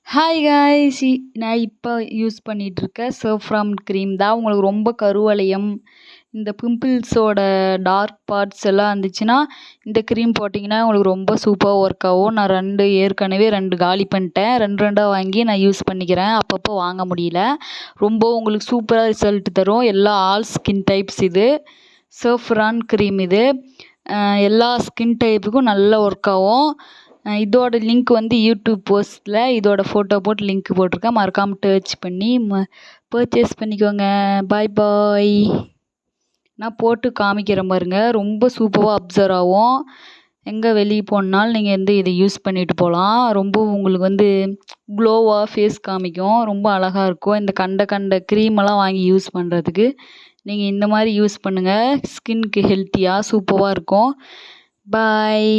Hi guys நான் இப்போ use பண்ணிகிட்ருக்க சர்ஃப்ராம் cream தான். உங்களுக்கு ரொம்ப கருவளையம், இந்த பிம்பிள்ஸோட டார்க் பார்ட்ஸ் எல்லாம் இருந்துச்சுன்னா இந்த க்ரீம் போட்டிங்கன்னா உங்களுக்கு ரொம்ப சூப்பராக ஒர்க் ஆகும். நான் ஏற்கனவே 2 காலி பண்ணிட்டேன். 2 வாங்கி நான் யூஸ் பண்ணிக்கிறேன். அப்பப்போ வாங்க முடியல. ரொம்ப உங்களுக்கு சூப்பராக ரிசல்ட் தரும். எல்லா ஆல் ஸ்கின் டைப்ஸ் இது சர்ஃப்ரான் க்ரீம் இது. எல்லா ஸ்கின் டைப்புக்கும் நல்லா ஒர்க் ஆகும். இதோட லிங்க் வந்து யூடியூப் போஸ்ட்டில் இதோட ஃபோட்டோ போட்டு லிங்க் போட்டிருக்கேன். மறக்காமல் டச் பண்ணி பர்ச்சேஸ் பண்ணிக்கோங்க. பாய் பாய். நான் போட்டு காமிக்கிறேன் பாருங்க. ரொம்ப சூப்பராக அப்சர்வ் ஆகும். எங்கே வெளியே போனாலும் நீங்கள் வந்து இதை யூஸ் பண்ணிட்டு போகலாம். ரொம்ப உங்களுக்கு வந்து க்ளோவாக ஃபேஸ் காமிக்கும். ரொம்ப அழகாக இருக்கும். இந்த கண்ட க்ரீமெல்லாம் வாங்கி யூஸ் பண்ணுறதுக்கு நீங்கள் இந்த மாதிரி யூஸ் பண்ணுங்கள். ஸ்கின்க்கு ஹெல்த்தியாக சூப்பராக இருக்கும். பாய்.